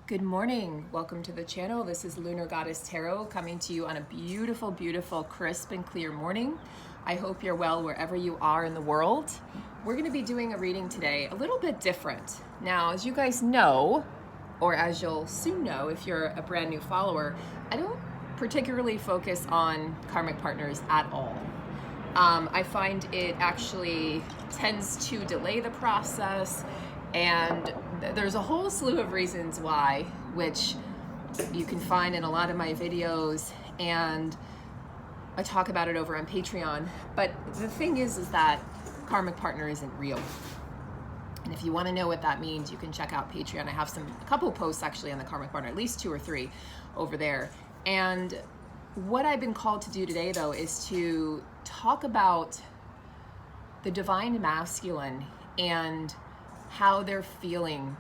Good morning. Welcome to the channel. This is Lunar Goddess Tarot coming to you on a beautiful, beautiful, crisp and clear morning. I hope you're well wherever you are in the world. We're going to be doing a reading today, a little bit different. Now, as you guys know, or as you'll soon know if you're a brand new follower, I don't particularly focus on karmic partners at all. I find it actually tends to delay the process, and there's a whole slew of reasons why, which you can find in a lot of my videos, and I talk about it over on Patreon. But the thing is that karmic partner isn't real. And if you want to know what that means, you can check out Patreon. I have a couple posts actually on the karmic partner, at least 2 or 3 over there. And what I've been called to do today, though, is to talk about the divine masculine and how they're feeling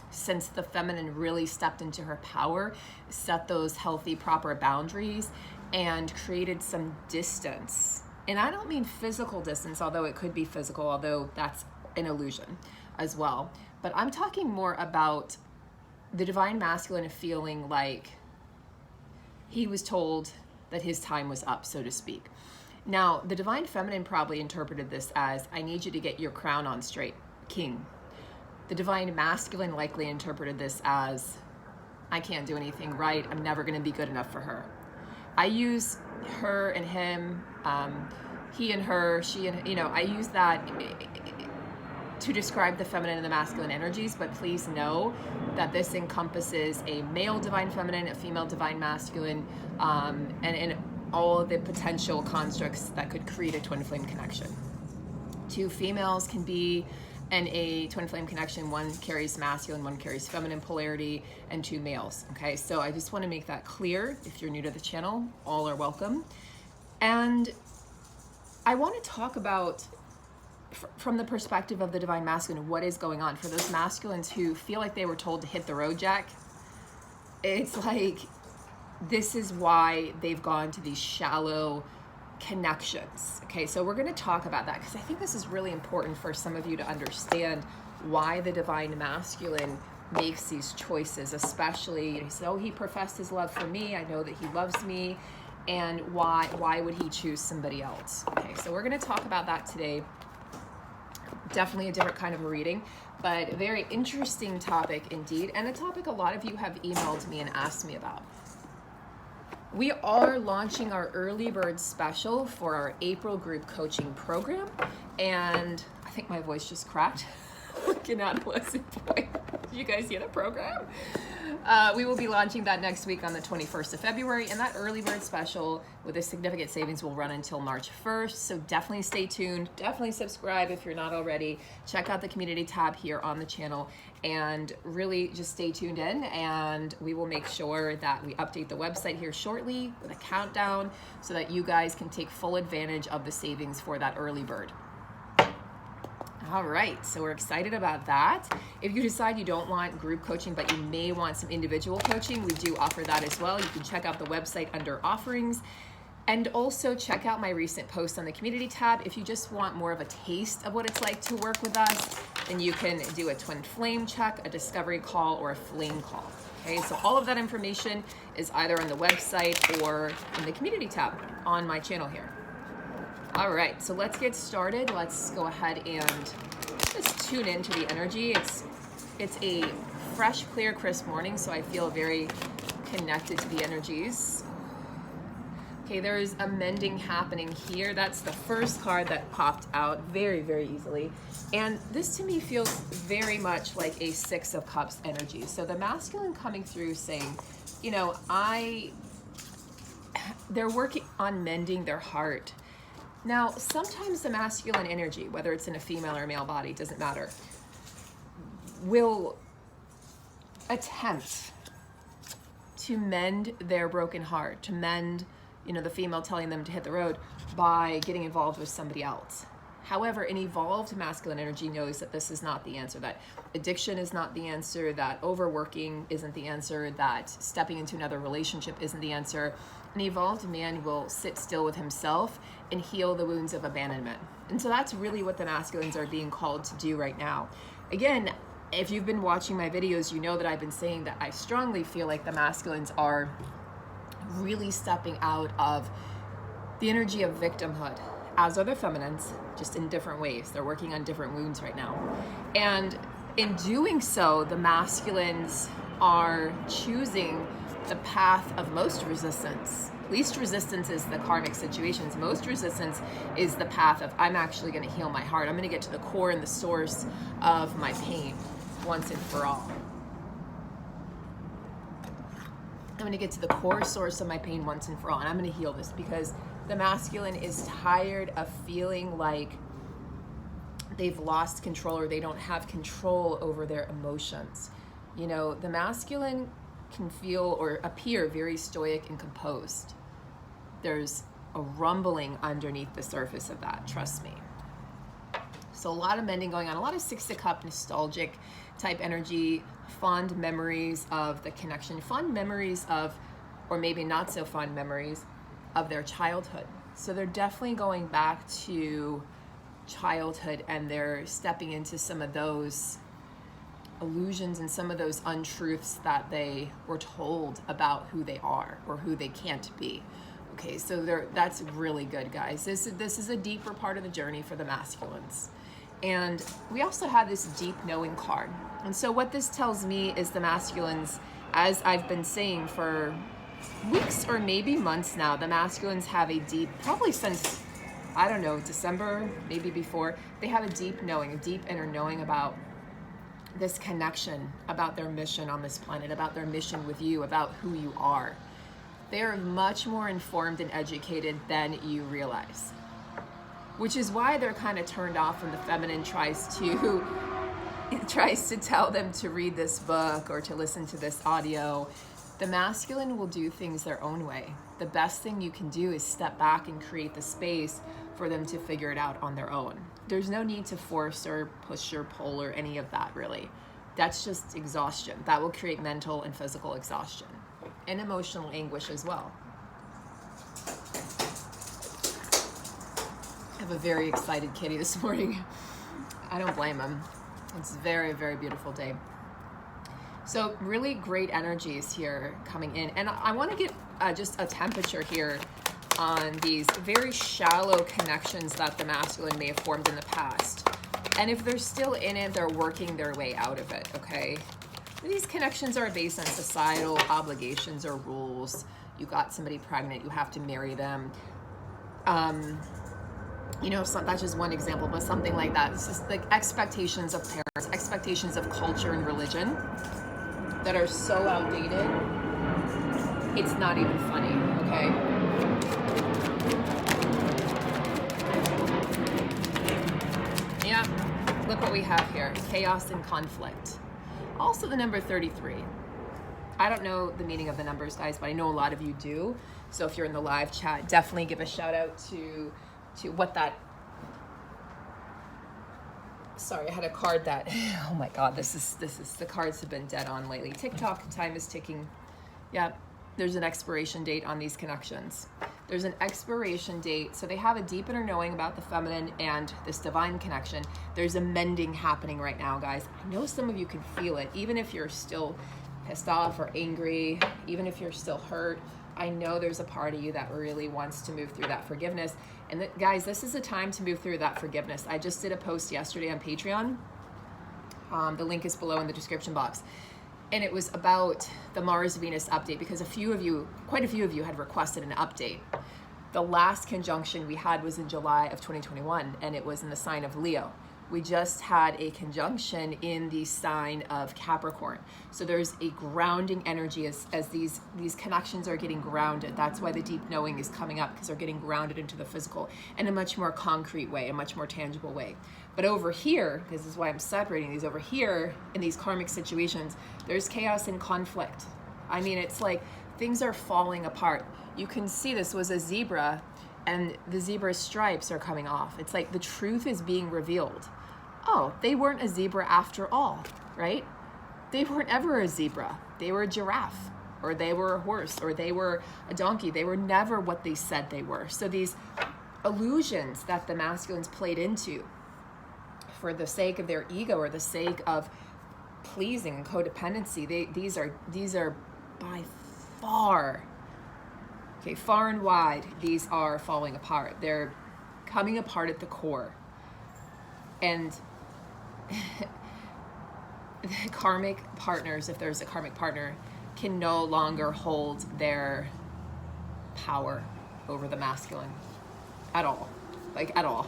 since the feminine really stepped into her power, set those healthy, proper boundaries, and created some distance. And I don't mean physical distance, although it could be physical, although that's an illusion as well. But I'm talking more about the divine masculine feeling like he was told that his time was up, so to speak. Now, the divine feminine probably interpreted this as, I need you to get your crown on straight, king. The divine masculine likely interpreted this as, I can't do anything right, I'm never going to be good enough for her. I use her and him, he and her, she and, I use that to describe the feminine and the masculine energies, but please know that this encompasses a male divine feminine, a female divine masculine, and all of the potential constructs that could create a twin flame connection. 2 females can be in a twin flame connection. 1 carries masculine, 1 carries feminine polarity, and 2 males. Okay, so I just want to make that clear. If you're new to the channel, all are welcome. And I want to talk about, from the perspective of the divine masculine, what is going on for those masculines who feel like they were told to hit the road, Jack. It's like, this is why they've gone to these shallow connections. Okay, so we're going to talk about that because I think this is really important for some of you to understand why the divine masculine makes these choices, especially, so he professed his love for me, I know that he loves me, and why would he choose somebody else? Okay, so we're going to talk about that today. Definitely a different kind of a reading, but a very interesting topic indeed, and a topic a lot of you have emailed me and asked me about. We are launching our early bird special for our April group coaching program, and I think my voice just cracked. Looking at Leslie Boy. Did you guys hear the program? We will be launching that next week on the 21st of February, and that early bird special with a significant savings will run until March 1st, so definitely stay tuned. Definitely subscribe if you're not already. Check out the community tab here on the channel, and really just stay tuned in, and we will make sure that we update the website here shortly with a countdown so that you guys can take full advantage of the savings for that early bird. All right, so we're excited about that. If you decide you don't want group coaching, but you may want some individual coaching, we do offer that as well. You can check out the website under offerings, and also check out my recent post on the community tab. If you just want more of a taste of what it's like to work with us, then you can do a twin flame check, a discovery call, or a flame call. Okay, so all of that information is either on the website or in the community tab on my channel here. All right, so let's get started. Let's go ahead and just tune into the energy. It's a fresh, clear, crisp morning, so I feel very connected to the energies. Okay, there's a mending happening here. That's the first card that popped out very, very easily. And this to me feels very much like a 6 of Cups energy. So the masculine coming through saying, they're working on mending their heart. Now, sometimes the masculine energy, whether it's in a female or male body, doesn't matter, will attempt to mend their broken heart, to mend, the female telling them to hit the road by getting involved with somebody else. However, an evolved masculine energy knows that this is not the answer, that addiction is not the answer, that overworking isn't the answer, that stepping into another relationship isn't the answer. An evolved man will sit still with himself and heal the wounds of abandonment. And so that's really what the masculines are being called to do right now. Again, if you've been watching my videos, you know that I've been saying that I strongly feel like the masculines are really stepping out of the energy of victimhood, as are the feminines, just in different ways. They're working on different wounds right now. And in doing so, the masculines are choosing the path of most resistance. Least resistance is the karmic situations. Most resistance is the path of, I'm actually going to heal my heart. I'm going to get to the core and the source of my pain once and for all. I'm going to get to the core source of my pain once and for all, and I'm going to heal this, because the masculine is tired of feeling like they've lost control or they don't have control over their emotions. You know, the masculine can feel or appear very stoic and composed. There's a rumbling underneath the surface of that, trust me. So a lot of mending going on, a lot of Six of Cups nostalgic type energy, fond memories of the connection, fond memories of, or maybe not so fond memories of their childhood. So they're definitely going back to childhood, and they're stepping into some of those illusions and some of those untruths that they were told about who they are or who they can't be. Okay, so that's really good, guys. This is a deeper part of the journey for the masculines. And we also have this deep knowing card. And so what this tells me is the masculines, as I've been saying for weeks or maybe months now, the masculines have a deep, probably since, I don't know, December, maybe before, they have a deep knowing, a deep inner knowing about this connection, about their mission on this planet, about their mission with you, about who you are. They are much more informed and educated than you realize, which is why they're kind of turned off when the feminine tries to tell them to read this book or to listen to this audio. The masculine will do things their own way. The best thing you can do is step back and create the space for them to figure it out on their own. There's no need to force or push or pull or any of that, really. That's just exhaustion. That will create mental and physical exhaustion and emotional anguish as well. I have a very excited kitty this morning. I don't blame him. It's a very, very beautiful day. So really great energies here coming in. And I want to get just a temperature here on these very shallow connections that the masculine may have formed in the past. And if they're still in it, they're working their way out of it, okay? These connections are based on societal obligations or rules. You got somebody pregnant, you have to marry them. You know, so that's just one example, but something like that. It's just like expectations of parents, expectations of culture and religion that are so outdated, it's not even funny, okay? Yeah, look what we have here, chaos and conflict. Also the number 33. I don't know the meaning of the numbers, guys, but I know a lot of you do. So if you're in the live chat, definitely give a shout out to what that, sorry, I had a card that, oh my God, this is, the cards have been dead on lately. TikTok, time is ticking. Yeah, there's an expiration date on these connections. There's an expiration date. So they have a deep inner knowing about the feminine and this divine connection. There's a mending happening right now, guys. I know some of you can feel it, even if you're still pissed off or angry, even if you're still hurt. I know there's a part of you that really wants to move through that forgiveness. And guys, this is a time to move through that forgiveness. I just did a post yesterday on Patreon. The link is below in the description box. And it was about the Mars-Venus update, because quite a few of you had requested an update. The last conjunction we had was in July of 2021, and it was in the sign of Leo. We just had a conjunction in the sign of Capricorn. So there's a grounding energy as these connections are getting grounded. That's why the deep knowing is coming up, because they're getting grounded into the physical in a much more concrete way, a much more tangible way. But over here, this is why I'm separating these, over here in these karmic situations, there's chaos and conflict. I mean, it's like things are falling apart. You can see this was a zebra, and the zebra stripes are coming off. It's like the truth is being revealed. Oh, they weren't a zebra after all, right? They weren't ever a zebra. They were a giraffe, or they were a horse, or they were a donkey. They were never what they said they were. So these illusions that the masculines played into for the sake of their ego or the sake of pleasing and codependency, these are by far, okay, far and wide, these are falling apart. They're coming apart at the core. And the karmic partners, if there's a karmic partner, can no longer hold their power over the masculine at all. Like at all.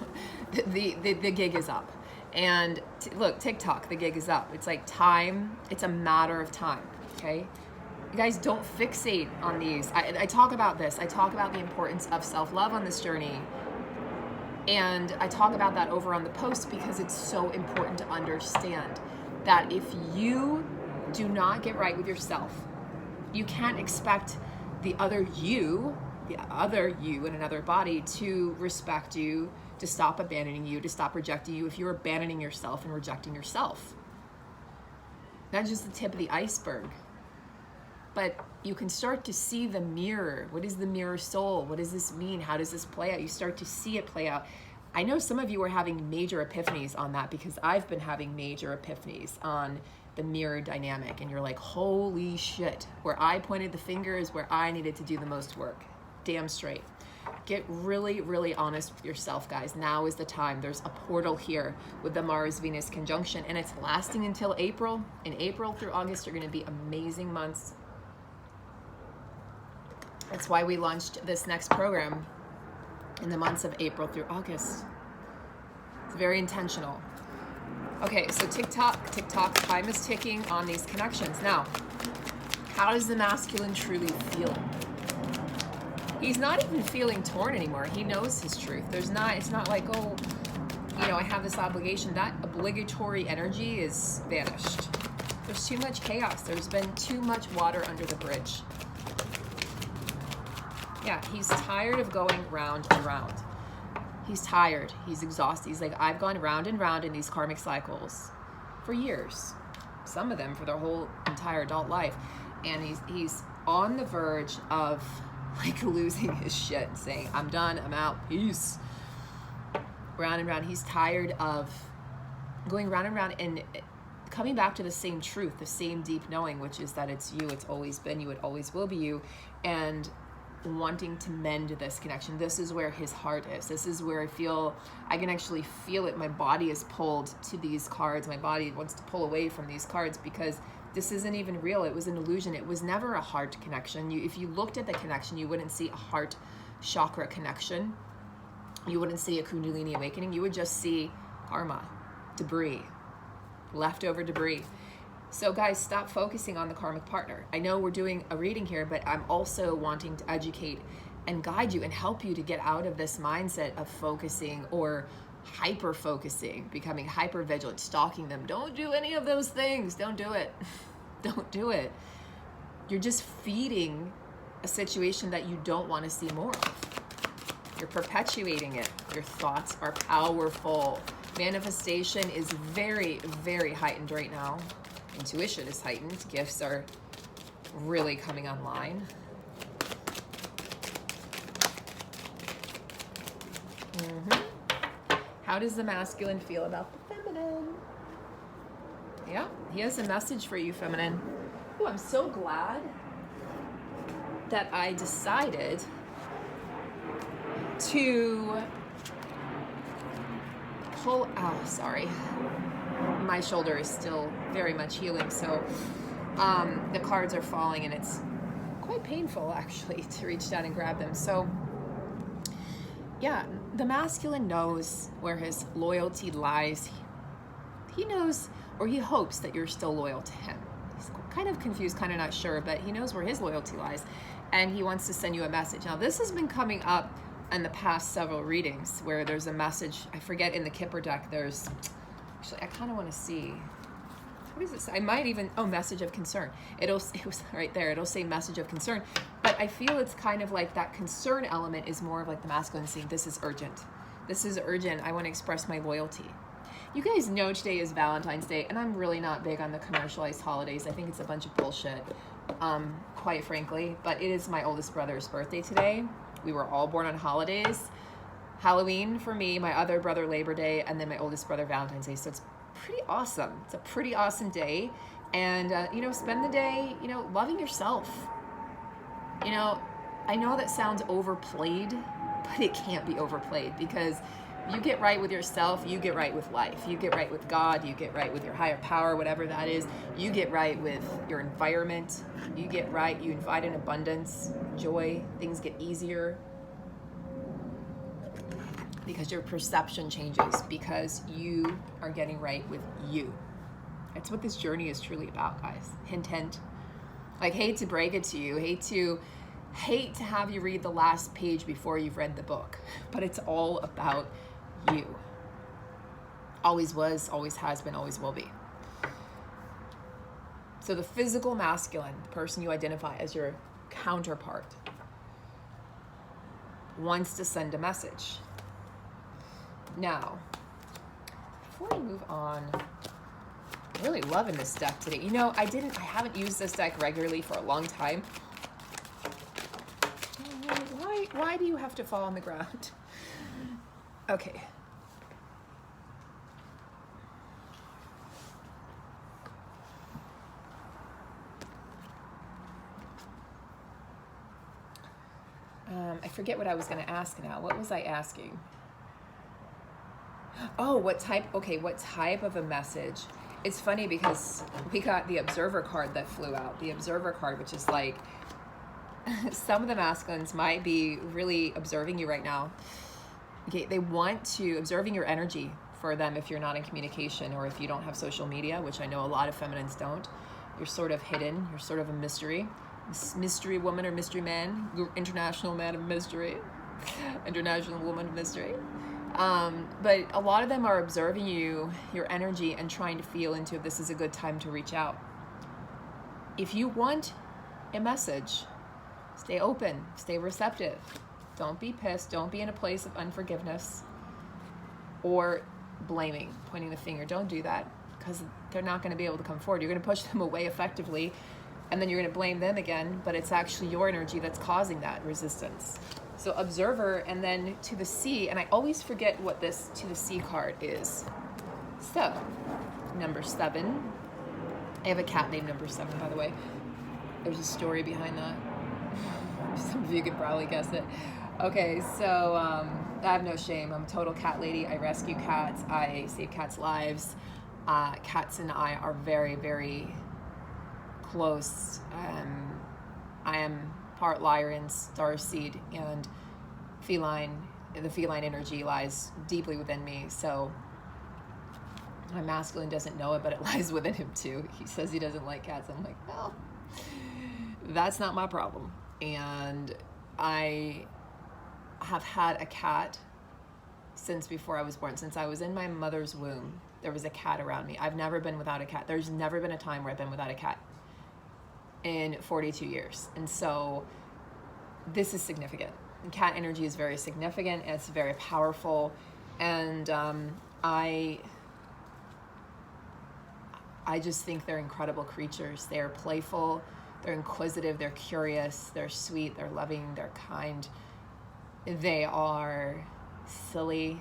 The gig is up. And look, TikTok, the gig is up. It's like time, it's a matter of time, okay? You guys don't fixate on these. I talk about this. I talk about the importance of self-love on this journey. And I talk about that over on the post because it's so important to understand that if you do not get right with yourself, you can't expect the other you in another body to respect you, to stop abandoning you, to stop rejecting you if you're abandoning yourself and rejecting yourself. That's just the tip of the iceberg. But you can start to see the mirror. What is the mirror soul? What does this mean? How does this play out? You start to see it play out. I know some of you are having major epiphanies on that because I've been having major epiphanies on the mirror dynamic. And you're like, holy shit. Where I pointed the finger is where I needed to do the most work. Damn straight. Get really, really honest with yourself, guys. Now is the time. There's a portal here with the Mars-Venus conjunction, and it's lasting until April. In April through August are going to be amazing months. That's why we launched this next program in the months of April through August. It's very intentional. Okay, so TikTok, time is ticking on these connections. Now, how does the masculine truly feel? He's not even feeling torn anymore. He knows his truth. It's not like, oh, you know, I have this obligation. That obligatory energy is vanished. There's too much chaos. There's been too much water under the bridge. Yeah, he's tired of going round and round. He's tired. He's exhausted. He's like, I've gone round and round in these karmic cycles for years. Some of them for their whole entire adult life. And he's on the verge of like losing his shit, saying, I'm done, I'm out, peace. Round and round. He's tired of going round and round and coming back to the same truth, the same deep knowing, which is that it's you, it's always been you, it always will be you, and wanting to mend this connection. This is where his heart is. This is where I can actually feel it. My body is pulled to these cards. My body wants to pull away from these cards because this isn't even real. It was an illusion. It was never a heart connection. If you looked at the connection, you wouldn't see a heart chakra connection. You wouldn't see a Kundalini awakening. You would just see karma, debris, leftover debris. So guys, stop focusing on the karmic partner. I know we're doing a reading here, but I'm also wanting to educate and guide you and help you to get out of this mindset of focusing or hyper focusing, becoming hyper vigilant, stalking them. Don't do any of those things. Don't do it. Don't do it. You're just feeding a situation that you don't want to see more of. You're perpetuating it. Your thoughts are powerful. Manifestation is very, very heightened right now. Intuition is heightened. Gifts are really coming online. How does the masculine feel about the feminine? Yeah, he has a message for you, feminine. Oh, I'm so glad that I decided to pull out, sorry. My shoulder is still very much healing, so the cards are falling and it's quite painful actually to reach down and grab them. So yeah, the masculine knows where his loyalty lies. He knows, or he hopes that you're still loyal to him. He's kind of confused, kind of not sure, but he knows where his loyalty lies and he wants to send you a message. Now this has been coming up in the past several readings where there's a message, I forget, in the Kipper deck, there's, actually, I kind of want to see. What does it say? I might even, message of concern. It was right there. It'll say message of concern. But I feel it's kind of like that concern element is more of like the masculine saying, this is urgent. This is urgent. I want to express my loyalty. You guys know today is Valentine's Day, and I'm really not big on the commercialized holidays. I think it's a bunch of bullshit, quite frankly. But it is my oldest brother's birthday today. We were all born on holidays. Halloween for me, my other brother Labor Day, and then my oldest brother Valentine's Day. So it's pretty awesome. It's a pretty awesome day. And, you know, spend the day, you know, loving yourself. You know, I know that sounds overplayed, but it can't be overplayed, because you get right with yourself, you get right with life. You get right with God, you get right with your higher power, whatever that is. You get right with your environment. You get right, you invite in abundance, joy, things get easier. Because your perception changes, because you are getting right with you. That's what this journey is truly about, guys. Hint, hint. Like, hate to break it to you, hate to have you read the last page before you've read the book, but it's all about you. Always was, always has been, always will be. So the physical masculine, the person you identify as your counterpart, wants to send a message. Now, before we move on, I'm really loving this deck today. You know, I haven't used this deck regularly for a long time. Why do you have to fall on the ground? Okay. I forget what I was going to ask now. What was I asking? Oh, what type of a message? It's funny because we got the Observer card that flew out. The Observer card, which is like, some of the masculines might be really observing you right now. Okay, they want to, observing your energy for them if you're not in communication or if you don't have social media, which I know a lot of feminines don't. You're sort of hidden. You're sort of a mystery. Mystery woman or mystery man. International man of mystery. International woman of mystery. But a lot of them are observing you, your energy, and trying to feel into if this is a good time to reach out. If you want a message, stay open, stay receptive. Don't be pissed. Don't be in a place of unforgiveness or blaming, pointing the finger. Don't do that, because they're not going to be able to come forward. You're going to push them away effectively, and then you're going to blame them again, but it's actually your energy that's causing that resistance. So Observer, and then to the sea, and I always forget what this to the sea card is. So, number 7. I have a cat named number 7, by the way. There's a story behind that. Some of you could probably guess it. Okay, so I have no shame. I'm a total cat lady. I rescue cats. I save cats' lives. Cats and I are very, very close. I am part Lyran, starseed, and feline. The feline energy lies deeply within me. So my masculine doesn't know it, but it lies within him too. He says he doesn't like cats. I'm like, no, that's not my problem. And I have had a cat since before I was born. Since I was in my mother's womb, there was a cat around me. I've never been without a cat. There's never been a time where I've been without a cat in 42 years. And so this is significant. And cat energy is very significant. It's very powerful. And I just think they're incredible creatures. They're playful, they're inquisitive, they're curious, they're sweet, they're loving, they're kind. They are silly.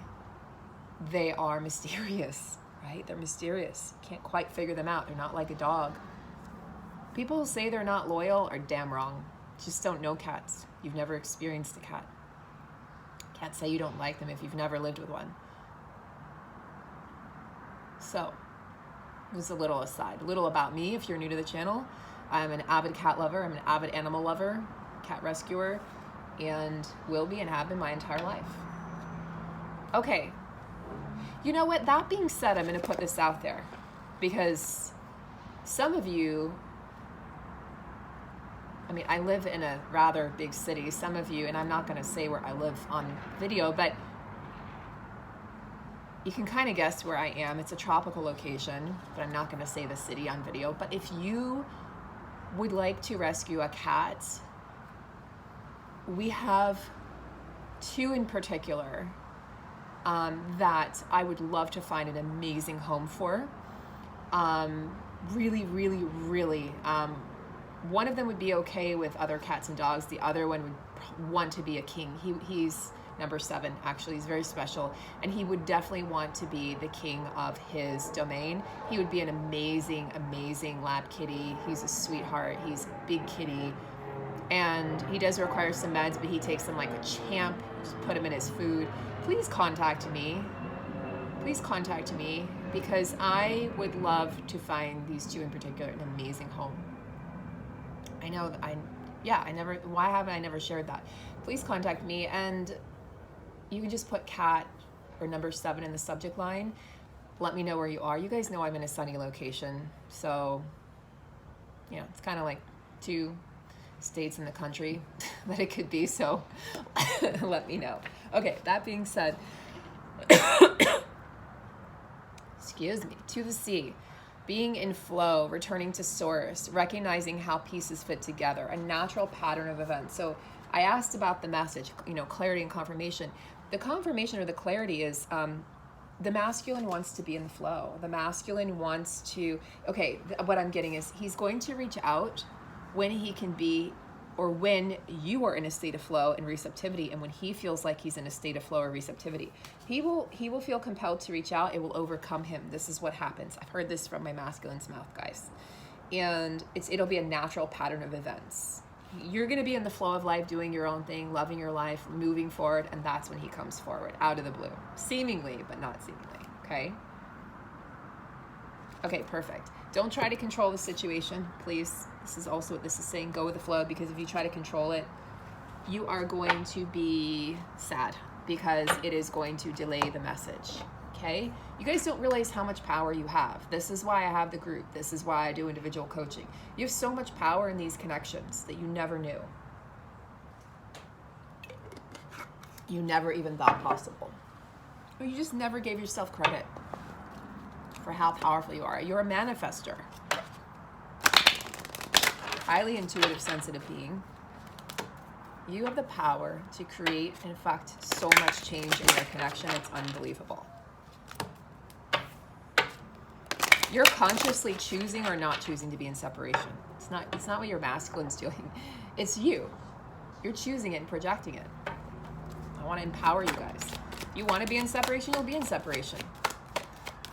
They are mysterious, right? They're mysterious. Can't quite figure them out. They're not like a dog. People who say they're not loyal are damn wrong. Just don't know cats. You've never experienced a cat. Can't say you don't like them if you've never lived with one. So, this is a little aside. A little about me if you're new to the channel. I'm an avid cat lover. I'm an avid animal lover, cat rescuer, and will be and have been my entire life. Okay. You know what? That being said, I'm going to put this out there because some of you, I mean, I live in a rather big city. Some of you, and I'm not going to say where I live on video, but you can kind of guess where I am. It's a tropical location, but I'm not going to say the city on video. But if you would like to rescue a cat, we have 2 in particular that I would love to find an amazing home for. Really, really, really. One of them would be okay with other cats and dogs. The other one would want to be a king. He's Number 7, actually, is very special. And he would definitely want to be the king of his domain. He would be an amazing, amazing lab kitty. He's a sweetheart. He's a big kitty. And he does require some meds, but he takes them like a champ. Just put him in his food. Please contact me. Please contact me, because I would love to find these 2 in particular an amazing home. I know, why haven't I never shared that? Please contact me, and you can just put cat or number 7 in the subject line. Let me know where you are. You guys know I'm in a sunny location, so, you know, it's kind of like 2 states in the country that it could be, so let me know. Okay, that being said, excuse me, to the C, being in flow, returning to source, recognizing how pieces fit together, a natural pattern of events. So I asked about the message, you know, clarity and confirmation. The confirmation or the clarity is the masculine wants to be in the flow. The masculine wants to, okay, what I'm getting is he's going to reach out when he can be, or when you are in a state of flow and receptivity, and when he feels like he's in a state of flow or receptivity, he will feel compelled to reach out. It will overcome him. This is what happens. I've heard this from my masculine's mouth, guys. And it'll be a natural pattern of events. You're going to be in the flow of life, doing your own thing, loving your life, moving forward, and that's when he comes forward, out of the blue. Seemingly, but not seemingly, okay? Okay, perfect. Don't try to control the situation, please. This is also what this is saying, go with the flow, because if you try to control it, you are going to be sad, because it is going to delay the message, okay? You guys don't realize how much power you have. This is why I have the group. This is why I do individual coaching. You have so much power in these connections that you never knew. You never even thought possible. Or you just never gave yourself credit for how powerful you are. You're a manifester. Highly intuitive, sensitive being. You have the power to create and affect so much change in your connection. It's unbelievable. You're consciously choosing or not choosing to be in separation. It's not what your masculine's doing. It's you. You're choosing it and projecting it. I want to empower you guys. You want to be in separation, you'll be in separation.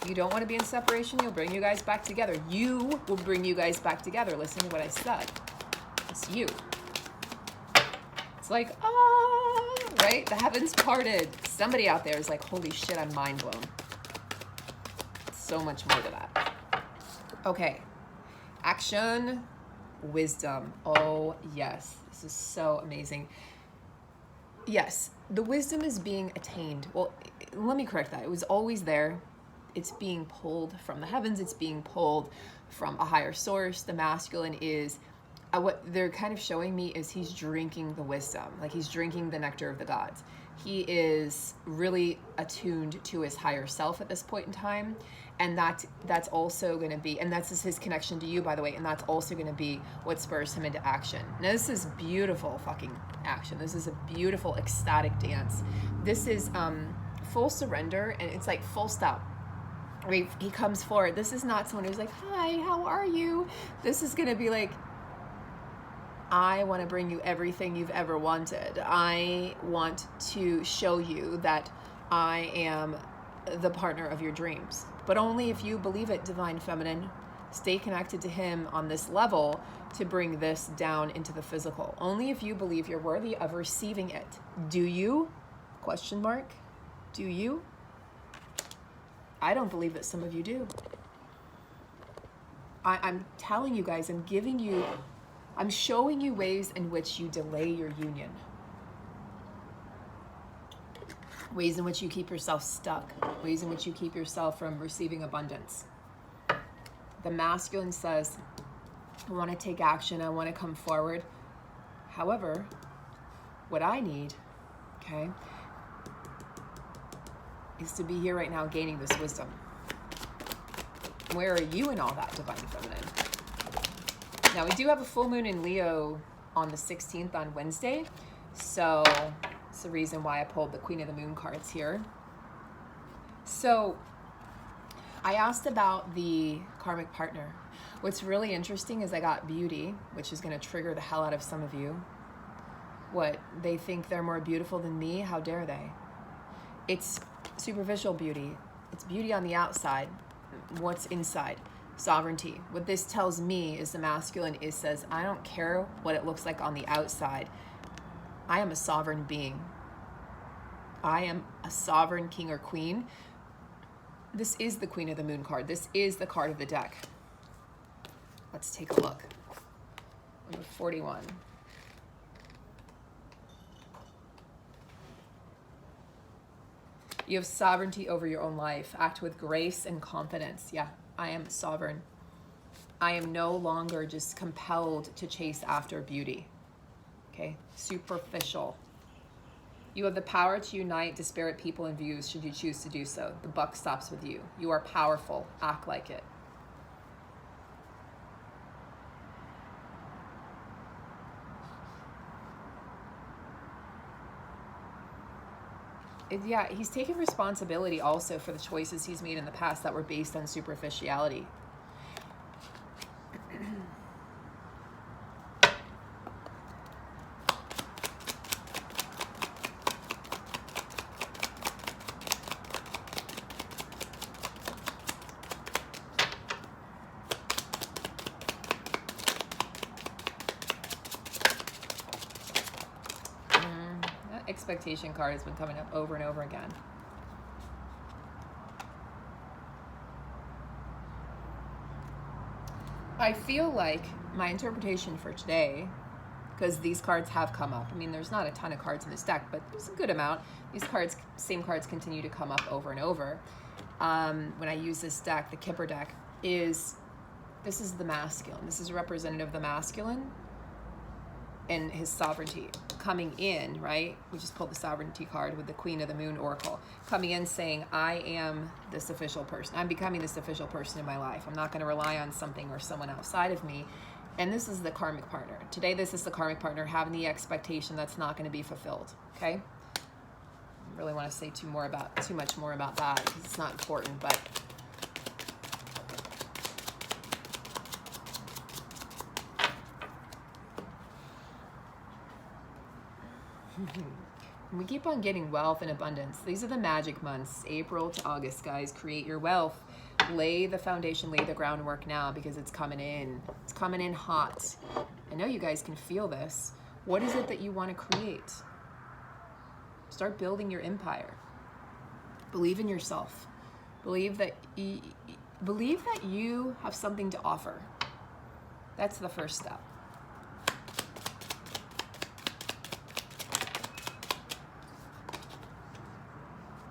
You don't want to be in separation, you'll bring you guys back together. You will bring you guys back together. Listen to what I said. It's you. It's like, right? The heavens parted. Somebody out there is like, holy shit, I'm mind blown. So much more to that. Okay. Action, wisdom. Oh, yes. This is so amazing. Yes, the wisdom is being attained. Well, let me correct that. It was always there. It's being pulled from the heavens. It's being pulled from a higher source. The masculine is, what they're kind of showing me is he's drinking the wisdom. Like he's drinking the nectar of the gods. He is really attuned to his higher self at this point in time. And that's also going to be, and that's his connection to you, by the way, and that's also going to be what spurs him into action. Now, this is beautiful fucking action. This is a beautiful, ecstatic dance. This is full surrender, and it's like full stop. He comes forward. This is not someone who's like, hi, how are you? This is going to be like, I want to bring you everything you've ever wanted. I want to show you that I am the partner of your dreams. But only if you believe it, Divine Feminine. Stay connected to him on this level to bring this down into the physical. Only if you believe you're worthy of receiving it. Do you? Question mark. Do you? I don't believe that some of you do. I'm telling you guys, I'm showing you ways in which you delay your union. Ways in which you keep yourself stuck. Ways in which you keep yourself from receiving abundance. The masculine says, I want to take action. I want to come forward. However, what I need, okay, is to be here right now gaining this wisdom. Where are you in all that, Divine Feminine? Now, we do have a full moon in Leo on the 16th on Wednesday. So it's the reason why I pulled the Queen of the Moon cards here. So I asked about the karmic partner. What's really interesting is I got beauty, which is going to trigger the hell out of some of you. What, they think they're more beautiful than me? How dare they? It's superficial beauty. It's beauty on the outside. What's inside? Sovereignty. What this tells me is the masculine says, I don't care what it looks like on the outside. I am a sovereign being. I am a sovereign king or queen. This is the Queen of the Moon card. This is the card of the deck. Let's take a look. Number 41. You have sovereignty over your own life. Act with grace and confidence. Yeah, I am sovereign. I am no longer just compelled to chase after beauty. Okay, superficial. You have the power to unite disparate people and views should you choose to do so. The buck stops with you. You are powerful. Act like it. Yeah, he's taking responsibility also for the choices he's made in the past that were based on superficiality. Expectation card has been coming up over and over again. I feel like my interpretation for today, because these cards have come up. I mean, there's not a ton of cards in this deck, but there's a good amount. These cards, same cards continue to come up over and over. When I use this deck, the Kipper deck, this is the masculine. This is representative of the masculine and his sovereignty coming in, right? We just pulled the sovereignty card with the Queen of the Moon Oracle coming in saying, I am this official person. I'm becoming this official person in my life. I'm not going to rely on something or someone outside of me. And this is the karmic partner. Today, this is the karmic partner having the expectation that's not going to be fulfilled, okay? I really want to say too much more about that because it's not important, but we keep on getting wealth and abundance. These are the magic months, April to August, guys. Create your wealth. Lay the foundation, lay the groundwork now because it's coming in. It's coming in hot. I know you guys can feel this. What is it that you want to create? Start building your empire. Believe in yourself. Believe that you have something to offer. That's the first step.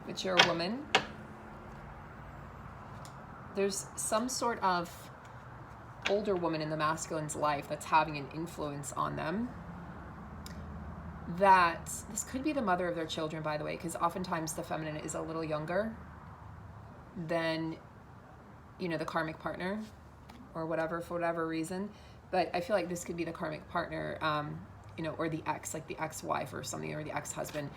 But you're a woman. There's some sort of older woman in the masculine's life that's having an influence on them. This could be the mother of their children, by the way, because oftentimes the feminine is a little younger than, the karmic partner or whatever, for whatever reason. But I feel like this could be the karmic partner, or the ex, like the ex-wife or something, or the ex-husband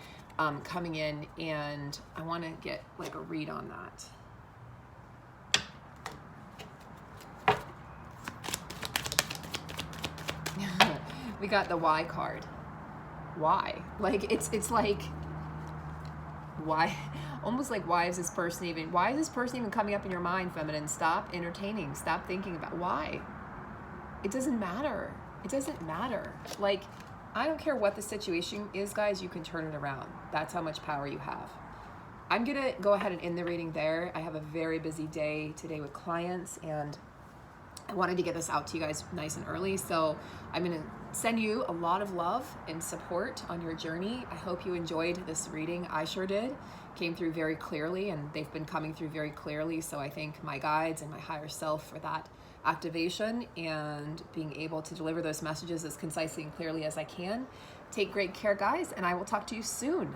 coming in, and I want to get like a read on that. We got the why card. Why? Like it's like, why? Almost like, why is this person even coming up in your mind, feminine? Stop entertaining. Stop thinking about why. It doesn't matter. It doesn't matter. Like, I don't care what the situation is, guys, you can turn it around. That's how much power you have. I'm gonna go ahead and end the reading there. I have a very busy day today with clients, and I wanted to get this out to you guys nice and early. So I'm gonna send you a lot of love and support on your journey. I hope you enjoyed this reading. I sure did. Came through very clearly, and they've been coming through very clearly. So I thank my guides and my higher self for that activation and being able to deliver those messages as concisely and clearly as I can. Take great care, guys, and I will talk to you soon.